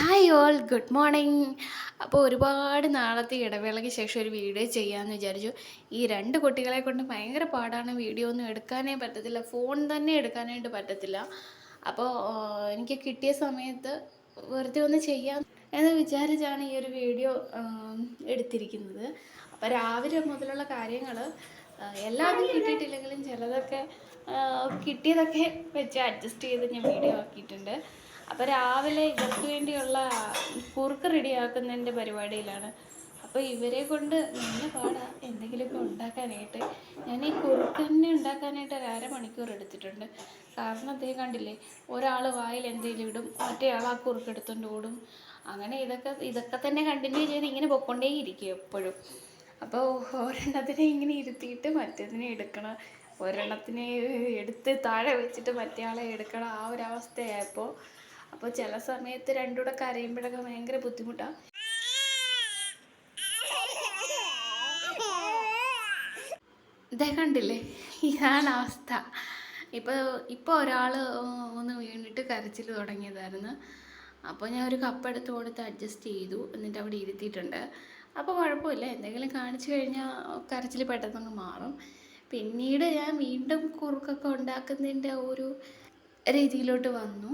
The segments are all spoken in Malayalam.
Hi all good morning. അപ്പോൾ ഒരുപാട് നാളത്തെ ഇടവേളയ്ക്ക് ശേഷം ഒരു വീഡിയോ ചെയ്യാമെന്ന് വിചാരിച്ചു. ഈ രണ്ട് കുട്ടികളെ കൊണ്ട് ഭയങ്കര പാടാണ്, വീഡിയോ ഒന്നും എടുക്കാനേ പറ്റത്തില്ല, ഫോൺ തന്നെ എടുക്കാനായിട്ട് പറ്റത്തില്ല. അപ്പോൾ എനിക്ക് കിട്ടിയ സമയത്ത് വെറുതെ ഒന്ന് ചെയ്യാം എന്ന് വിചാരിച്ചാണ് ഈ ഒരു വീഡിയോ എടുത്തിരിക്കുന്നത്. അപ്പോൾ രാവിലെ മുതലുള്ള കാര്യങ്ങൾ എല്ലാതും കിട്ടിയിട്ടില്ലെങ്കിലും ചിലതൊക്കെ കിട്ടിയതൊക്കെ വെച്ച് അഡ്ജസ്റ്റ് ചെയ്ത് ഞാൻ വീഡിയോ ആക്കിയിട്ടുണ്ട്. അപ്പോൾ രാവിലെ ഇവർക്ക് വേണ്ടിയുള്ള കുറുക്ക് റെഡിയാക്കുന്നതിൻ്റെ പരിപാടിയിലാണ്. അപ്പോൾ ഇവരെ കൊണ്ട് നല്ല പാടാ എന്തെങ്കിലുമൊക്കെ ഉണ്ടാക്കാനായിട്ട്. ഞാൻ ഈ കുറുക്ക് തന്നെ ഉണ്ടാക്കാനായിട്ട് ഒരു അരമണിക്കൂർ എടുത്തിട്ടുണ്ട്. കാരണം അതേ കണ്ടില്ലേ, ഒരാൾ വായിൽ എന്തെങ്കിലും ഇടും, മറ്റേ ആൾ ആ കുറുക്ക് എടുത്തുകൊണ്ട് ഓടും. അങ്ങനെ ഇതൊക്കെ തന്നെ കണ്ടിന്യൂ ചെയ്ത് ഇങ്ങനെ പൊയ്ക്കൊണ്ടേയിരിക്കും എപ്പോഴും. അപ്പോൾ ഒരെണ്ണത്തിനെ ഇങ്ങനെ ഇരുത്തിയിട്ട് മറ്റേതിനെ എടുക്കണം, ഒരെണ്ണത്തിനെ എടുത്ത് താഴെ വെച്ചിട്ട് മറ്റേ ആളെ എടുക്കണം, ആ ഒരു അവസ്ഥയായപ്പോൾ. അപ്പോൾ ചില സമയത്ത് രണ്ടും കൂടെ കരയുമ്പോഴൊക്കെ ഭയങ്കര ബുദ്ധിമുട്ടാണ്. ഇതേ കണ്ടില്ലേ, ഇതാണ് അവസ്ഥ. ഇപ്പോൾ ഒരാൾ ഒന്ന് വീണിട്ട് കരച്ചിൽ തുടങ്ങിയതായിരുന്നു. അപ്പോൾ ഞാൻ ഒരു കപ്പ് എടുത്ത് കൊടുത്ത് അഡ്ജസ്റ്റ് ചെയ്തു, എന്നിട്ട് അവിടെ ഇരുത്തിയിട്ടുണ്ട്. അപ്പോൾ കുഴപ്പമില്ല, എന്തെങ്കിലും കാണിച്ചു കഴിഞ്ഞാൽ കരച്ചിൽ പെട്ടെന്നങ്ങ് മാറും. പിന്നീട് ഞാൻ വീണ്ടും കുറുക്കൊക്കെ ഉണ്ടാക്കുന്നതിൻ്റെ ഒരു രീതിയിലോട്ട് വന്നു.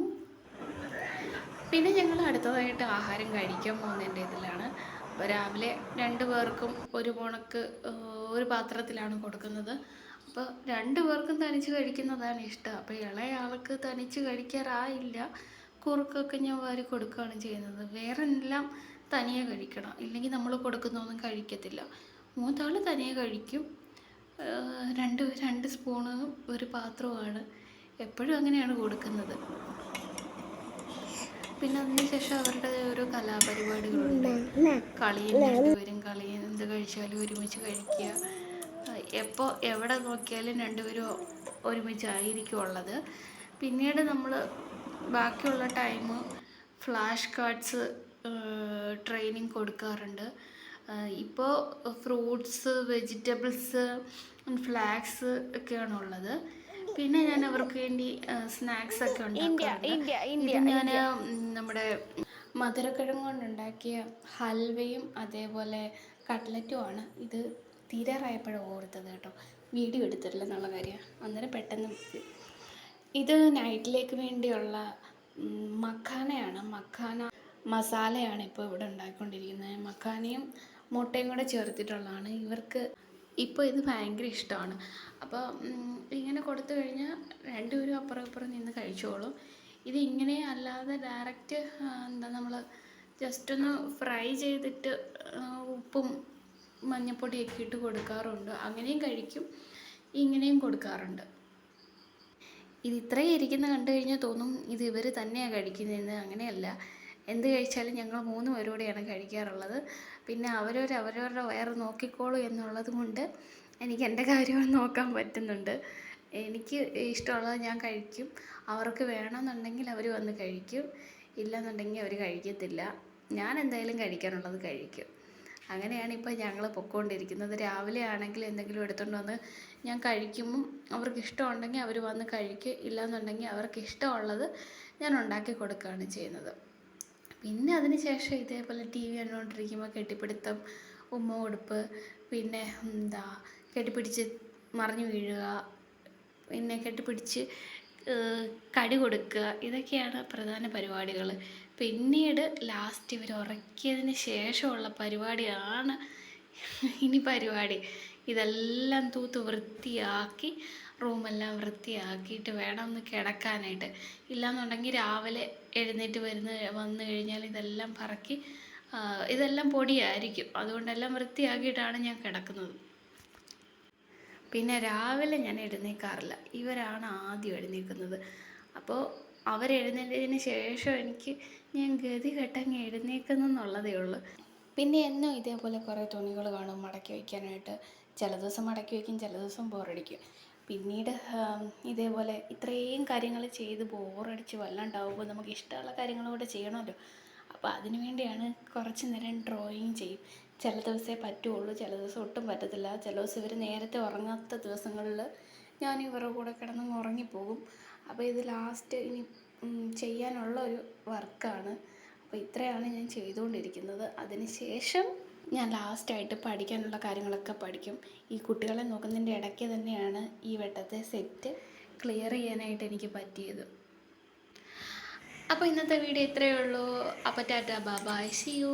പിന്നെ ഞങ്ങൾ അടുത്തതായിട്ട് ആഹാരം കഴിക്കാൻ പോകുന്നതിൻ്റെ ഇതിലാണ്. അപ്പോൾ രാവിലെ 2 പേർക്കും ഒരു പോണക്ക് ഒരു പാത്രത്തിലാണ് കൊടുക്കുന്നത്. അപ്പോൾ 2 പേർക്കും തനിച്ച് കഴിക്കുന്നതാണ് ഇഷ്ടം. അപ്പോൾ ഇളയ ആൾക്ക് തനിച്ച് കഴിക്കാറായില്ല, കുറുക്കൊക്കെ ഞാൻ വാരി കൊടുക്കുകയാണ് ചെയ്യുന്നത്. വേറെ എല്ലാം തനിയെ കഴിക്കണം, ഇല്ലെങ്കിൽ നമ്മൾ കൊടുക്കുന്നതൊന്നും കഴിക്കത്തില്ല. മൂത്താൾ തനിയെ കഴിക്കും. രണ്ട് സ്പൂണ് ഒരു പാത്രമാണ് എപ്പോഴും അങ്ങനെയാണ് കൊടുക്കുന്നത്. പിന്നെ അതിനുശേഷം അവരുടെ ഓരോ കലാപരിപാടികളുണ്ട്. കളിയും, രണ്ടുപേരും കളിയും, എന്ത് കഴിച്ചാലും ഒരുമിച്ച് കഴിക്കുക. എപ്പോൾ എവിടെ നോക്കിയാലും രണ്ടുപേരും ഒരുമിച്ചായിരിക്കും ഉള്ളത്. പിന്നീട് നമ്മൾ ബാക്കിയുള്ള ടൈം ഫ്ലാഷ് കാർഡ്സ് ട്രെയിനിങ് കൊടുക്കാറുണ്ട്. ഇപ്പോൾ ഫ്രൂട്ട്സ്, വെജിറ്റബിൾസ്, ഫ്ലാക്സ് ഒക്കെയാണ് ഉള്ളത്. പിന്നെ ഞാൻ അവർക്ക് വേണ്ടി സ്നാക്സ് ഒക്കെ ഉണ്ടാക്കാറുണ്ട്. ഞാൻ നമ്മുടെ മധുരക്കിഴങ്ങ് കൊണ്ടുണ്ടാക്കിയ ഹൽവയും അതേപോലെ കട്ട്ലറ്റുമാണ്. ഇത് തീരാറായപ്പോഴും ഓർത്തത് കേട്ടോ, വീഡിയോ എടുത്തിട്ടില്ല എന്നുള്ള കാര്യം, അന്നേരം പെട്ടെന്ന്. ഇത് നൈറ്റിലേക്ക് വേണ്ടിയുള്ള മഖാനയാണ്, മഖാന മസാലയാണ് ഇപ്പോൾ ഇവിടെ ഉണ്ടാക്കിക്കൊണ്ടിരിക്കുന്നത്. മഖാനയും മുട്ടയും കൂടെ ചേർത്തിട്ടുള്ളതാണ്. ഇവർക്ക് ഇപ്പോൾ ഇത് ഭയങ്കര ഇഷ്ടമാണ്. അപ്പോൾ ഇങ്ങനെ കൊടുത്തു കഴിഞ്ഞാൽ രണ്ടുപേരും അപ്പുറം ഇപ്പുറം നിന്ന് കഴിച്ചോളും. ഇത് ഇങ്ങനെ അല്ലാതെ ഡയറക്റ്റ് നമ്മൾ ജസ്റ്റ് ഒന്ന് ഫ്രൈ ചെയ്തിട്ട് ഉപ്പും മഞ്ഞൾപ്പൊടിയൊക്കെ ഇട്ട് കൊടുക്കാറുണ്ട്. അങ്ങനെയും കഴിക്കും, ഇങ്ങനെയും കൊടുക്കാറുണ്ട്. ഇത് ഇത്രയും ഇരിക്കുന്ന കണ്ടു കഴിഞ്ഞാൽ തോന്നും ഇത് ഇവർ തന്നെയാണ് കഴിക്കുന്നതെന്ന്. അങ്ങനെയല്ല, എന്ത് കഴിച്ചാലും ഞങ്ങൾ 3 പേരോടെയാണ് കഴിക്കാറുള്ളത്. പിന്നെ അവരവരുടെ വയറ് നോക്കിക്കോളൂ എന്നുള്ളത് കൊണ്ട് എനിക്ക് എൻ്റെ കാര്യം നോക്കാൻ പറ്റുന്നുണ്ട്. എനിക്ക് ഇഷ്ടമുള്ളത് ഞാൻ കഴിക്കും, അവർക്ക് വേണമെന്നുണ്ടെങ്കിൽ അവർ വന്ന് കഴിക്കും, ഇല്ലെന്നുണ്ടെങ്കിൽ അവർ കഴിക്കത്തില്ല. ഞാൻ എന്തായാലും കഴിക്കാനുള്ളത് കഴിക്കും. അങ്ങനെയാണ് ഇപ്പോൾ ഞങ്ങൾ പൊയ്ക്കൊണ്ടിരിക്കുന്നത്. രാവിലെ ആണെങ്കിൽ എന്തെങ്കിലും എടുത്തുകൊണ്ട് വന്ന് ഞാൻ കഴിക്കുമ്പം അവർക്ക് ഇഷ്ടമുണ്ടെങ്കിൽ അവർ വന്ന് കഴിക്കുക, ഇല്ലയെന്നുണ്ടെങ്കിൽ അവർക്ക് ഇഷ്ടമുള്ളത് ഞാൻ ഉണ്ടാക്കി കൊടുക്കുകയാണ് ചെയ്യുന്നത്. പിന്നെ അതിന് ശേഷം ഇതേപോലെ ടി വി കണ്ടുകൊണ്ടിരിക്കുമ്പോൾ കെട്ടിപ്പിടുത്തം, ഉമ്മ കൊടുപ്പ്, പിന്നെ കെട്ടിപ്പിടിച്ച് മറിഞ്ഞു വീഴുക, പിന്നെ കെട്ടിപ്പിടിച്ച് കടി കൊടുക്കുക, ഇതൊക്കെയാണ് പ്രധാന പരിപാടികൾ. പിന്നീട് ലാസ്റ്റ് ഇവർ ഉറക്കിയതിന് ശേഷമുള്ള പരിപാടിയാണ് ഇനി പരിപാടി. ഇതെല്ലാം തൂത്ത് വൃത്തിയാക്കി, റൂമെല്ലാം വൃത്തിയാക്കിയിട്ട് വേണം ഒന്ന് കിടക്കാനായിട്ട്. ഇല്ലയെന്നുണ്ടെങ്കിൽ രാവിലെ എഴുന്നേറ്റ് വന്നു കഴിഞ്ഞാൽ ഇതെല്ലാം പറക്കി, ഇതെല്ലാം പൊടിയായിരിക്കും. അതുകൊണ്ടെല്ലാം വൃത്തിയാക്കിയിട്ടാണ് ഞാൻ കിടക്കുന്നത്. പിന്നെ രാവിലെ ഞാൻ എഴുന്നേൽക്കാറില്ല, ഇവരാണ് ആദ്യം എഴുന്നേൽക്കുന്നത്. അപ്പോൾ അവരെഴുന്നേറ്റതിന് ശേഷം ഞാൻ ഗതി കെട്ടങ്ങ് എഴുന്നേൽക്കുന്നെന്നുള്ളതേ ഉള്ളൂ. പിന്നെ എന്നും ഇതേപോലെ കുറേ തുണികൾ കാണും മടക്കി വയ്ക്കാനായിട്ട്. ചില ദിവസം മടക്കി വയ്ക്കും, ചില ദിവസം ബോറടിക്കും. പിന്നീട് ഇതേപോലെ ഇത്രയും കാര്യങ്ങൾ ചെയ്ത് ബോറടിച്ച് വല്ലാണ്ടാവുമ്പോൾ നമുക്ക് ഇഷ്ടമുള്ള കാര്യങ്ങളും കൂടെ ചെയ്യണമല്ലോ. അപ്പോൾ അതിന് വേണ്ടിയാണ് കുറച്ച് നേരം ഡ്രോയിങ് ചെയ്യും. ചില ദിവസമേ പറ്റുള്ളൂ, ചില ദിവസം ഒട്ടും പറ്റത്തില്ല. ചില ദിവസം ഇവർ നേരത്തെ ഉറങ്ങാത്ത ദിവസങ്ങളിൽ ഞാൻ ഇവരുടെ കൂടെ കിടന്നങ്ങ് ഉറങ്ങിപ്പോകും. അപ്പോൾ ഇത് ലാസ്റ്റ് ഇനി ചെയ്യാനുള്ള ഒരു വർക്കാണ്. അപ്പോൾ ഇത്രയാണ് ഞാൻ ചെയ്തുകൊണ്ടിരിക്കുന്നത്. അതിനുശേഷം ഞാൻ ലാസ്റ്റായിട്ട് പഠിക്കാനുള്ള കാര്യങ്ങളൊക്കെ പഠിക്കും. ഈ കുട്ടികളെ നോക്കുന്നതിൻ്റെ ഇടയ്ക്ക് തന്നെയാണ് ഈ വട്ടത്തെ സെറ്റ് ക്ലിയർ ചെയ്യാനായിട്ട് എനിക്ക് പറ്റിയത്. അപ്പോൾ ഇന്നത്തെ വീഡിയോ ഇത്രയേ ഉള്ളൂ. അപ്പോൾ tata bye bye, see U.